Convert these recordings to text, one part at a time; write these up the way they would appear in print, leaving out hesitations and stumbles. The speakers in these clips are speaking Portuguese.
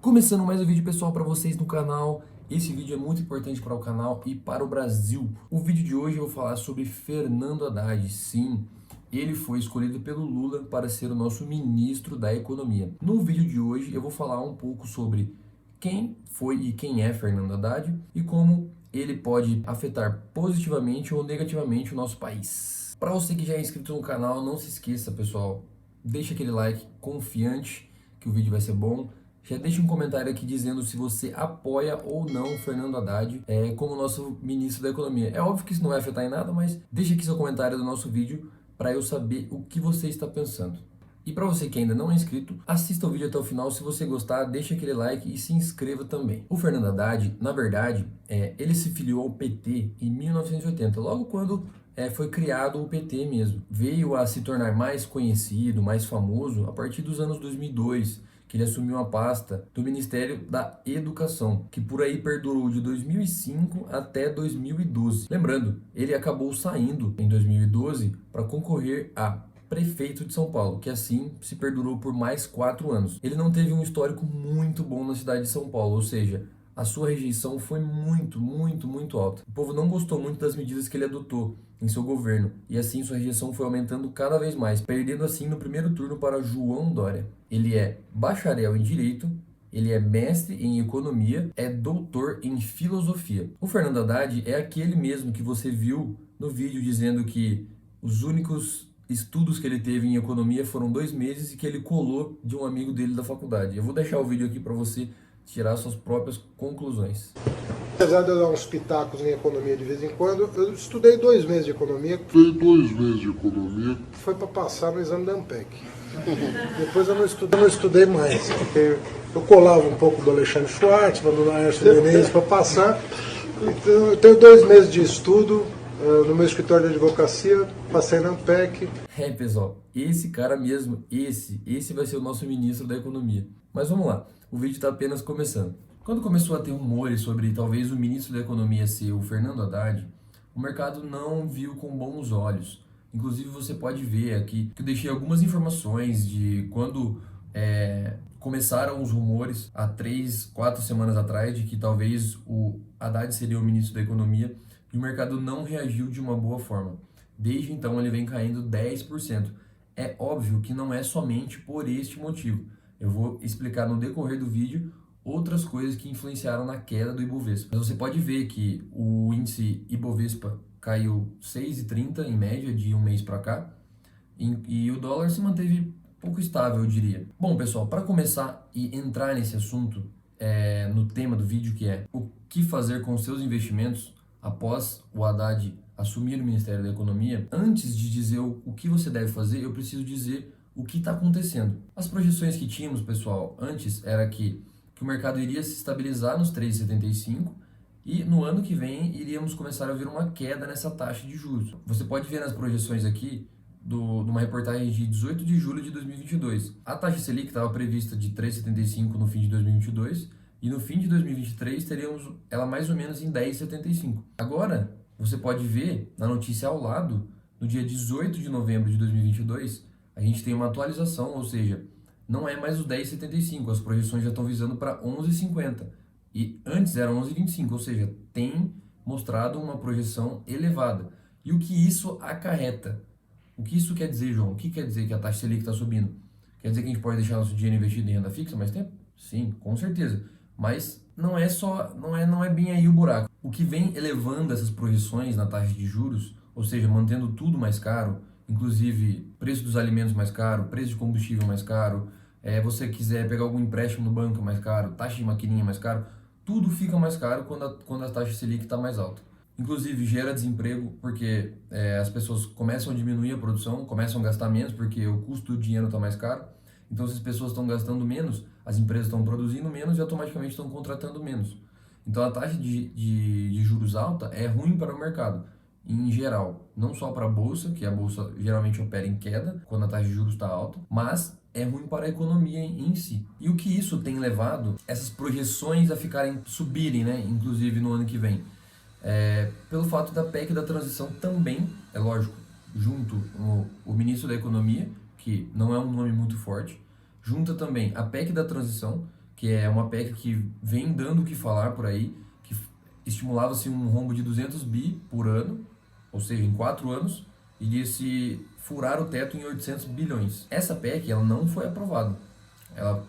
Começando mais um vídeo, pessoal, para vocês no canal. Esse vídeo é muito importante para o canal e para o Brasil. O vídeo de hoje eu vou falar sobre Fernando Haddad. Sim, ele foi escolhido pelo Lula para ser o nosso ministro da Economia. No vídeo de hoje eu vou falar um pouco sobre quem foi e quem é Fernando Haddad e como ele pode afetar positivamente ou negativamente o nosso país. Para você que já é inscrito no canal, não se esqueça, pessoal, deixa aquele like confiante que o vídeo vai ser bom. Já deixa um comentário aqui dizendo se você apoia ou não o Fernando Haddad como nosso ministro da Economia. É óbvio que isso não vai afetar em nada, mas deixa aqui seu comentário do nosso vídeo para eu saber o que você está pensando. E para você que ainda não é inscrito, assista o vídeo até o final. Se você gostar, deixa aquele like e se inscreva também. O Fernando Haddad, na verdade, ele se filiou ao PT em 1980, logo quando foi criado o PT mesmo. Veio a se tornar mais conhecido, mais famoso a partir dos anos 2002, que ele assumiu a pasta do Ministério da Educação, que por aí perdurou de 2005 até 2012. Lembrando, ele acabou saindo em 2012 para concorrer a prefeito de São Paulo, que assim se perdurou por mais 4 anos. Ele não teve um histórico muito bom na cidade de São Paulo, ou seja, a sua rejeição foi muito alta. O povo não gostou muito das medidas que ele adotou em seu governo, e assim sua rejeição foi aumentando cada vez mais, perdendo assim no primeiro turno para João Dória. Ele é bacharel em Direito, ele é mestre em Economia, é doutor em Filosofia. O Fernando Haddad é aquele mesmo que você viu no vídeo dizendo que os únicos estudos que ele teve em Economia foram 2 meses e que ele colou de um amigo dele da faculdade. Eu vou deixar o vídeo aqui para você tirar suas próprias conclusões. Apesar de eu dar uns pitacos em economia de vez em quando, eu estudei 2 meses de economia. Foi para passar no exame da ANPEC. Depois eu não estudei mais, porque eu colava um pouco do Alexandre Schwartzman, do Laércio Menezes para passar. Então, eu tenho 2 meses de estudo no meu escritório de advocacia, passei na ANPEC. Pessoal, esse cara mesmo, esse vai ser o nosso ministro da Economia. Mas vamos lá, o vídeo está apenas começando. Quando começou a ter rumores sobre talvez o ministro da Economia ser o Fernando Haddad, o mercado não viu com bons olhos. Inclusive você pode ver aqui que eu deixei algumas informações de quando começaram os rumores há 3, 4 semanas atrás de que talvez o Haddad seria o ministro da Economia, e o mercado não reagiu de uma boa forma. Desde então ele vem caindo 10%. É óbvio que não é somente por este motivo. Eu vou explicar no decorrer do vídeo outras coisas que influenciaram na queda do Ibovespa. Mas você pode ver que o índice Ibovespa caiu 6,30 em média de um mês para cá, e o dólar se manteve pouco estável, eu diria. Bom, pessoal, para começar e entrar nesse assunto, no tema do vídeo, que é o que fazer com seus investimentos após o Haddad assumir o Ministério da Economia, antes de dizer o que você deve fazer, eu preciso dizer o que está acontecendo. As projeções que tínhamos, pessoal, antes era que o mercado iria se estabilizar nos 3,75 e no ano que vem iríamos começar a ver uma queda nessa taxa de juros. Você pode ver nas projeções aqui de uma reportagem de 18 de julho de 2022. A taxa Selic estava prevista de 3,75 no fim de 2022 e no fim de 2023 teríamos ela mais ou menos em 10,75. Agora, você pode ver na notícia ao lado, no dia 18 de novembro de 2022, a gente tem uma atualização, ou seja, não é mais o 10,75, as projeções já estão visando para 11,50. E antes era 11,25, ou seja, tem mostrado uma projeção elevada. E o que isso acarreta? O que isso quer dizer, João? O que quer dizer que a taxa Selic está subindo? Quer dizer que a gente pode deixar nosso dinheiro investido em renda fixa mais tempo? Sim, com certeza. Mas não é bem aí o buraco. O que vem elevando essas projeções na taxa de juros, ou seja, mantendo tudo mais caro, inclusive preço dos alimentos mais caro, preço de combustível mais caro, você quiser pegar algum empréstimo no banco mais caro, taxa de maquininha mais caro, tudo fica mais caro quando a taxa Selic está mais alta. Inclusive gera desemprego porque as pessoas começam a diminuir a produção, começam a gastar menos porque o custo do dinheiro está mais caro. Então, se as pessoas estão gastando menos, as empresas estão produzindo menos e automaticamente estão contratando menos. Então, a taxa de juros alta é ruim para o mercado, em geral. Não só para a Bolsa, que a Bolsa geralmente opera em queda quando a taxa de juros está alta, mas é ruim para a economia em si. E o que isso tem levado essas projeções a subirem, né? Inclusive no ano que vem. Pelo fato da PEC da transição também, é lógico, junto o ministro da Economia, que não é um nome muito forte, junta também a PEC da transição, que é uma PEC que vem dando o que falar por aí, que estimulava-se um rombo de 200 bi por ano, ou seja, em 4 anos, e disse furar o teto em 800 bilhões. Essa PEC, ela não foi aprovada. Ela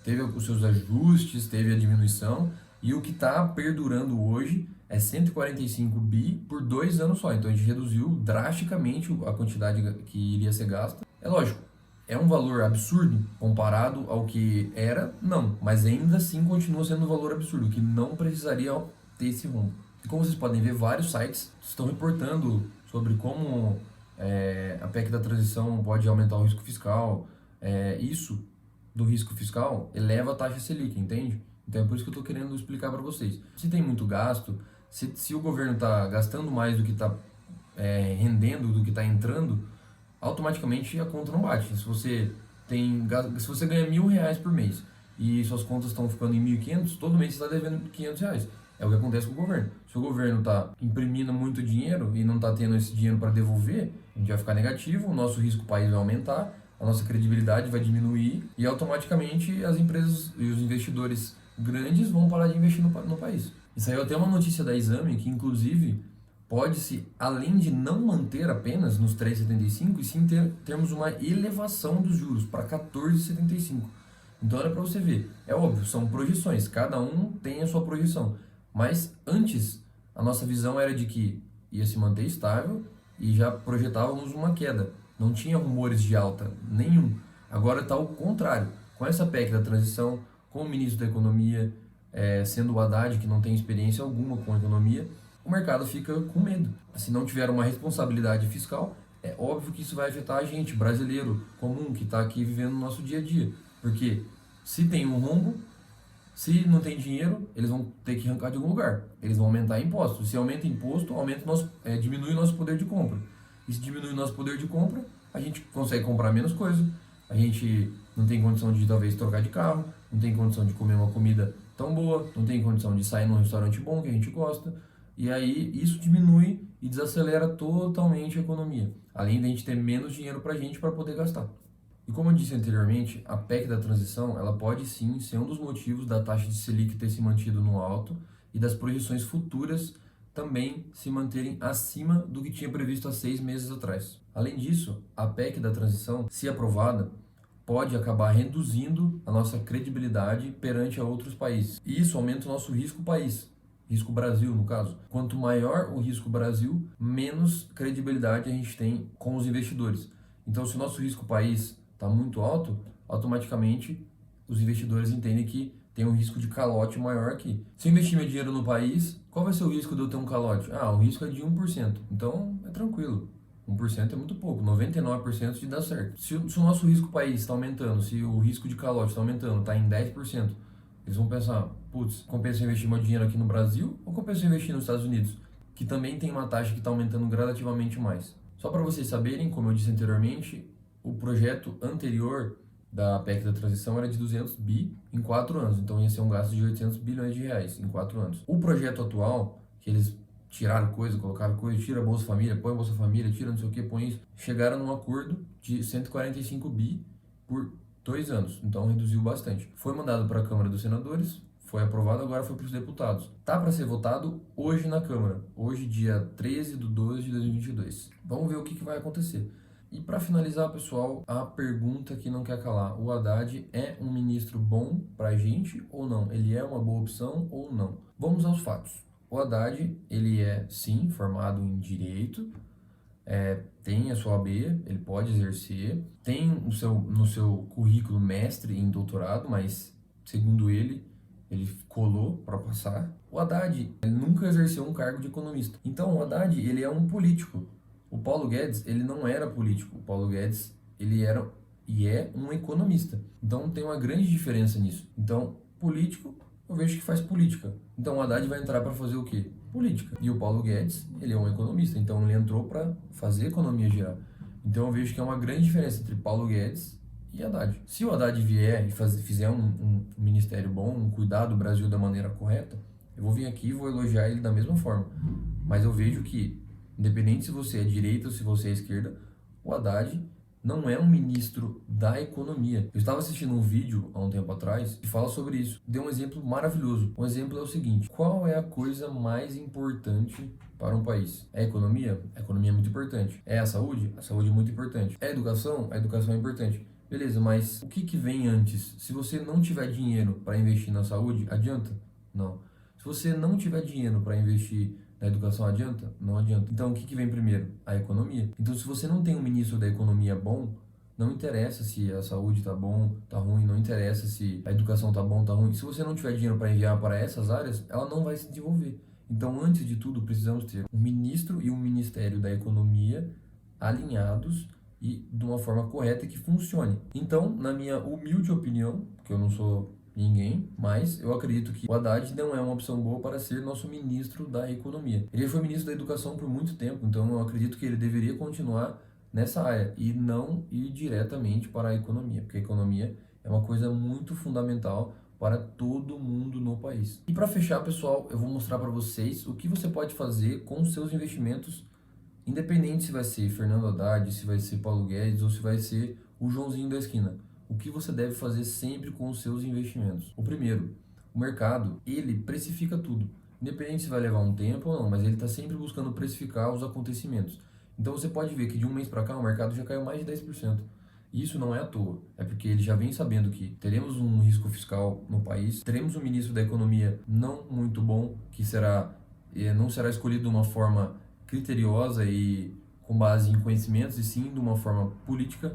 teve os seus ajustes, teve a diminuição, e o que está perdurando hoje é 145 bi por 2 anos só. Então a gente reduziu drasticamente a quantidade que iria ser gasta. É lógico, é um valor absurdo comparado ao que era? Não, mas ainda assim continua sendo um valor absurdo, que não precisaria ter esse rombo. E como vocês podem ver, vários sites estão reportando sobre como a PEC da transição pode aumentar o risco fiscal. Isso do risco fiscal eleva a taxa Selic, entende? Então é por isso que eu estou querendo explicar para vocês. Se tem muito gasto, se o governo está gastando mais do que está rendendo, do que está entrando, automaticamente a conta não bate. Se você ganha R$1.000 por mês e suas contas estão ficando em 1.500, todo mês você está devendo R$500. É o que acontece com o governo. Se o governo está imprimindo muito dinheiro e não está tendo esse dinheiro para devolver, a gente vai ficar negativo, o nosso risco país vai aumentar, a nossa credibilidade vai diminuir e automaticamente as empresas e os investidores grandes vão parar de investir no país. E saiu até uma notícia da Exame que, inclusive, pode-se, além de não manter apenas nos 3,75, e sim termos uma elevação dos juros para 14,75. Então, olha para você ver, é óbvio, são projeções, cada um tem a sua projeção. Mas antes, a nossa visão era de que ia se manter estável e já projetávamos uma queda. Não tinha rumores de alta nenhum. Agora está o contrário. Com essa PEC da transição, com o ministro da Economia, sendo o Haddad, que não tem experiência alguma com a economia, o mercado fica com medo. Se não tiver uma responsabilidade fiscal, é óbvio que isso vai afetar a gente, brasileiro comum, que está aqui vivendo o nosso dia a dia. Porque se tem um rombo, se não tem dinheiro, eles vão ter que arrancar de algum lugar. Eles vão aumentar impostos. Se aumenta imposto, diminui o nosso poder de compra. E se diminui o nosso poder de compra, a gente consegue comprar menos coisa. A gente não tem condição de, talvez, trocar de carro. Não tem condição de comer uma comida tão boa. Não tem condição de sair num restaurante bom que a gente gosta. E aí isso diminui e desacelera totalmente a economia. Além de a gente ter menos dinheiro para a gente para poder gastar. E como eu disse anteriormente, a PEC da transição, ela pode sim ser um dos motivos da taxa de Selic ter se mantido no alto e das projeções futuras também se manterem acima do que tinha previsto há 6 meses atrás. Além disso, a PEC da transição, se aprovada, pode acabar reduzindo a nossa credibilidade perante a outros países. E isso aumenta o nosso risco país. Risco Brasil, no caso. Quanto maior o risco Brasil, menos credibilidade a gente tem com os investidores. Então, se o nosso risco país está muito alto, automaticamente os investidores entendem que tem um risco de calote maior aqui. Se eu investir meu dinheiro no país, qual vai ser o risco de eu ter um calote? O risco é de 1%. Então, é tranquilo. 1% é muito pouco, 99% de dar certo. Se o nosso risco país está aumentando, se o risco de calote está aumentando, está em 10%, eles vão pensar, putz, compensa investir meu dinheiro aqui no Brasil ou compensa investir nos Estados Unidos? Que também tem uma taxa que está aumentando gradativamente mais. Só para vocês saberem, como eu disse anteriormente, o projeto anterior da PEC da transição era de 200 bi em 4 anos, então ia ser um gasto de 800 bilhões de reais em 4 anos. O projeto atual, que eles tiraram coisa, colocaram coisa, tira Bolsa Família, põe Bolsa Família, tira não sei o que, põe isso, chegaram num acordo de 145 bi por 2 anos, então reduziu bastante. Foi mandado para a Câmara dos Senadores, foi aprovado, agora foi para os deputados. Tá para ser votado hoje na Câmara, hoje dia 13/12 de 2022. Vamos ver o que vai acontecer. E para finalizar, pessoal, a pergunta que não quer calar. O Haddad é um ministro bom para a gente ou não? Ele é uma boa opção ou não? Vamos aos fatos. O Haddad, ele é, sim, formado em Direito, tem a sua OAB, ele pode exercer, tem no seu currículo mestre em doutorado, mas, segundo ele colou para passar. O Haddad, ele nunca exerceu um cargo de economista. Então, o Haddad, ele é um político. O Paulo Guedes, ele não era político. O Paulo Guedes, ele era e é um economista. Então, tem uma grande diferença nisso. Então, político, eu vejo que faz política. Então, o Haddad vai entrar para fazer o quê? Política. E o Paulo Guedes, ele é um economista. Então, ele entrou para fazer a economia girar. Então, eu vejo que é uma grande diferença entre Paulo Guedes e Haddad. Se o Haddad vier e fizer um ministério bom, cuidar do Brasil da maneira correta, eu vou vir aqui e vou elogiar ele da mesma forma. Mas eu vejo que, independente se você é direita ou se você é esquerda, o Haddad, não é um ministro da economia. Eu estava assistindo um vídeo há um tempo atrás que fala sobre isso. Deu um exemplo maravilhoso. O exemplo é o seguinte: qual é a coisa mais importante para um país? É a economia? A economia é muito importante. É a saúde? A saúde é muito importante. É a educação? A educação é importante. Beleza, mas o que vem antes? Se você não tiver dinheiro para investir na saúde, adianta? Não. Se você não tiver dinheiro para investir na educação, adianta? Não adianta. Então, o que vem primeiro? A economia. Então, se você não tem um ministro da economia bom, não interessa se a saúde tá bom, tá ruim, não interessa se a educação tá bom, tá ruim. Se você não tiver dinheiro para enviar para essas áreas, ela não vai se desenvolver. Então, antes de tudo, precisamos ter um ministro e um ministério da economia alinhados e de uma forma correta que funcione. Então, na minha humilde opinião, que eu não sou ninguém, mas eu acredito que o Haddad não é uma opção boa para ser nosso ministro da economia. Ele foi ministro da educação por muito tempo, então eu acredito que ele deveria continuar nessa área e não ir diretamente para a economia, porque a economia é uma coisa muito fundamental para todo mundo no país. E para fechar, pessoal, eu vou mostrar para vocês o que você pode fazer com os seus investimentos, independente se vai ser Fernando Haddad, se vai ser Paulo Guedes ou se vai ser o Joãozinho da esquina. O que você deve fazer sempre com os seus investimentos? O primeiro, o mercado, ele precifica tudo. Independente se vai levar um tempo ou não, mas ele está sempre buscando precificar os acontecimentos. Então você pode ver que de um mês para cá o mercado já caiu mais de 10%. Isso não é à toa, é porque ele já vem sabendo que teremos um risco fiscal no país, teremos um ministro da economia não muito bom, que não será escolhido de uma forma criteriosa e com base em conhecimentos, e sim de uma forma política,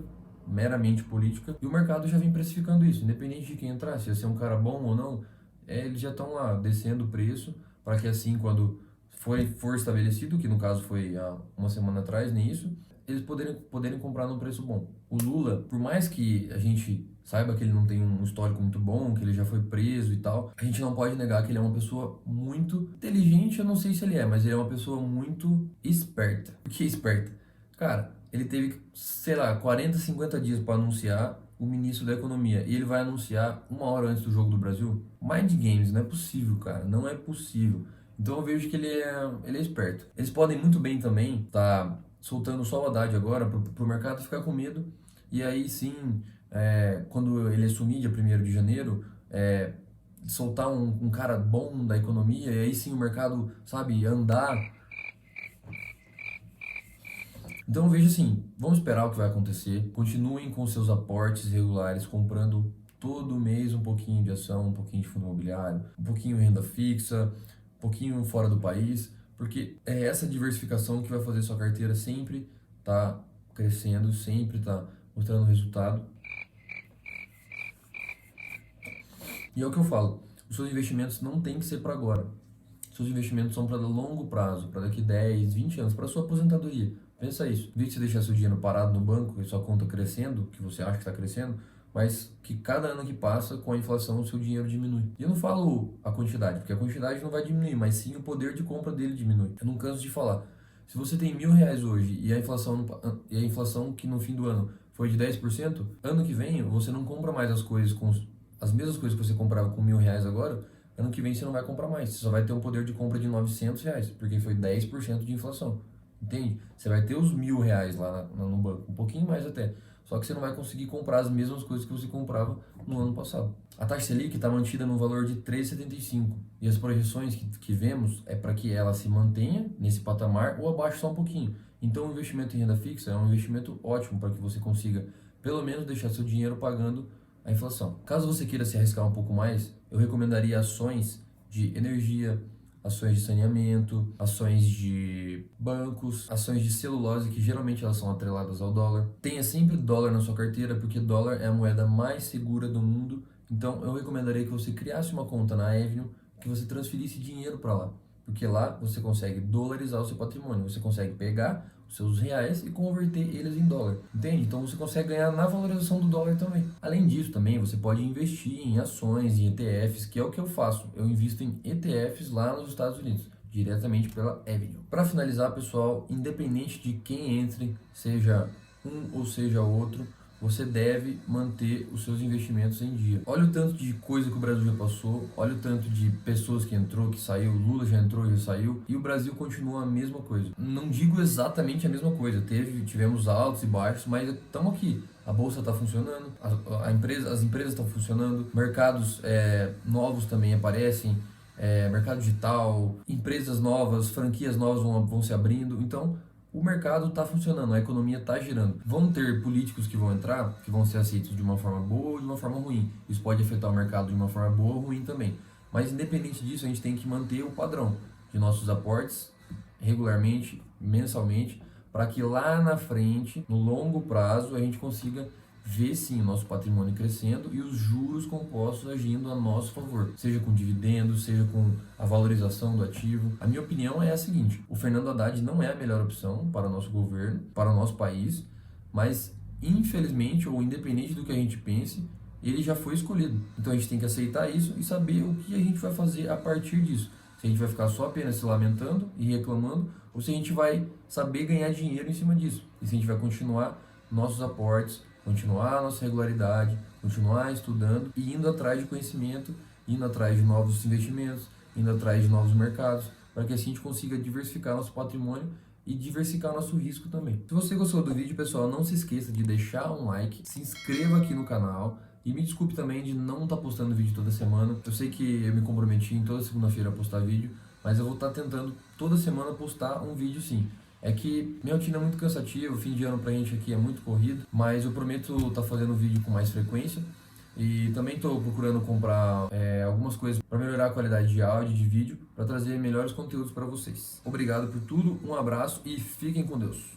meramente política, e o mercado já vem precificando isso, independente de quem entrar, se é um cara bom ou não, eles já estão lá descendo o preço, para que assim, quando for estabelecido, que no caso foi há uma semana atrás, nem isso, eles poderem comprar num preço bom. O Lula, por mais que a gente saiba que ele não tem um histórico muito bom, que ele já foi preso e tal, a gente não pode negar que ele é uma pessoa muito inteligente, eu não sei se ele é, mas ele é uma pessoa muito esperta. Por que esperta? Cara, ele teve, sei lá, 40, 50 dias para anunciar o ministro da Economia, e ele vai anunciar uma hora antes do Jogo do Brasil? Mind Games, não é possível, cara, não é possível. Então eu vejo que ele é esperto. Eles podem muito bem também tá soltando só o Haddad agora pro mercado ficar com medo, e aí sim, quando ele assumir dia 1º de janeiro, soltar um cara bom da economia, e aí sim o mercado, sabe, andar. Então eu vejo assim, vamos esperar o que vai acontecer, continuem com seus aportes regulares, comprando todo mês um pouquinho de ação, um pouquinho de fundo imobiliário, um pouquinho renda fixa, um pouquinho fora do país, porque é essa diversificação que vai fazer sua carteira sempre tá crescendo, sempre tá mostrando resultado. E é o que eu falo, os seus investimentos não tem que ser para agora. Seus investimentos são para longo prazo, para daqui 10, 20 anos, para sua aposentadoria. Pensa isso. Em vez de você deixar seu dinheiro parado no banco e sua conta crescendo, que você acha que está crescendo, mas que cada ano que passa, com a inflação, o seu dinheiro diminui. E eu não falo a quantidade, porque a quantidade não vai diminuir, mas sim o poder de compra dele diminui. Eu não canso de falar. Se você tem R$ 1.000 hoje e a inflação que no fim do ano foi de 10%, ano que vem você não compra mais as coisas as mesmas coisas que você comprava com R$ 1.000 agora, ano que vem você não vai comprar mais. Você só vai ter um poder de compra de R$ 900, porque foi 10% de inflação. Entende? Você vai ter os R$ 1.000 lá no banco, um pouquinho mais até. Só que você não vai conseguir comprar as mesmas coisas que você comprava no ano passado. A taxa Selic está mantida no valor de 3,75. E as projeções que vemos é para que ela se mantenha nesse patamar ou abaixo só um pouquinho. Então o investimento em renda fixa é um investimento ótimo para que você consiga pelo menos deixar seu dinheiro pagando a inflação. Caso você queira se arriscar um pouco mais, eu recomendaria ações de energia, ações de saneamento, ações de bancos, ações de celulose, que geralmente elas são atreladas ao dólar. Tenha sempre dólar na sua carteira, porque dólar é a moeda mais segura do mundo. Então eu recomendaria que você criasse uma conta na Avenue, que você transferisse dinheiro para lá, porque lá você consegue dolarizar o seu patrimônio, você consegue pegar os seus reais e converter eles em dólar, entende? Então você consegue ganhar na valorização do dólar também. Além disso, também você pode investir em ações, em ETFs, que é o que eu faço. Eu invisto em ETFs lá nos Estados Unidos, diretamente pela Avenue. Para finalizar, pessoal, independente de quem entre, seja um ou seja outro, você deve manter os seus investimentos em dia. Olha o tanto de coisa que o Brasil já passou, olha o tanto de pessoas que entrou, que saiu, Lula já entrou, já saiu, e o Brasil continua a mesma coisa. Não digo exatamente a mesma coisa, tivemos altos e baixos, mas estamos aqui. A bolsa está funcionando, as empresas estão funcionando, mercados novos também aparecem, mercado digital, empresas novas, franquias novas vão se abrindo. Então, o mercado está funcionando, a economia está girando. Vão ter políticos que vão entrar, que vão ser aceitos de uma forma boa ou de uma forma ruim. Isso pode afetar o mercado de uma forma boa ou ruim também. Mas, independente disso, a gente tem que manter o padrão de nossos aportes regularmente, mensalmente, para que lá na frente, no longo prazo, a gente consiga ver sim o nosso patrimônio crescendo e os juros compostos agindo a nosso favor, seja com dividendos, seja com a valorização do ativo. A minha opinião é a seguinte: o Fernando Haddad não é a melhor opção para o nosso governo, para o nosso país, mas infelizmente, ou independente do que a gente pense, ele já foi escolhido. Então a gente tem que aceitar isso e saber o que a gente vai fazer a partir disso. Se a gente vai ficar só apenas se lamentando e reclamando, ou se a gente vai saber ganhar dinheiro em cima disso. E se a gente vai continuar nossos aportes, continuar a nossa regularidade, continuar estudando e indo atrás de conhecimento, indo atrás de novos investimentos, indo atrás de novos mercados, para que assim a gente consiga diversificar nosso patrimônio e diversificar nosso risco também. Se você gostou do vídeo, pessoal, não se esqueça de deixar um like, se inscreva aqui no canal e me desculpe também de não estar postando vídeo toda semana. Eu sei que eu me comprometi em toda segunda-feira a postar vídeo, mas eu vou estar tentando toda semana postar um vídeo sim. É que minha rotina é muito cansativa, o fim de ano pra gente aqui é muito corrido, mas eu prometo estar fazendo vídeo com mais frequência. E também estou procurando comprar algumas coisas para melhorar a qualidade de áudio e de vídeo, para trazer melhores conteúdos para vocês. Obrigado por tudo, um abraço e fiquem com Deus.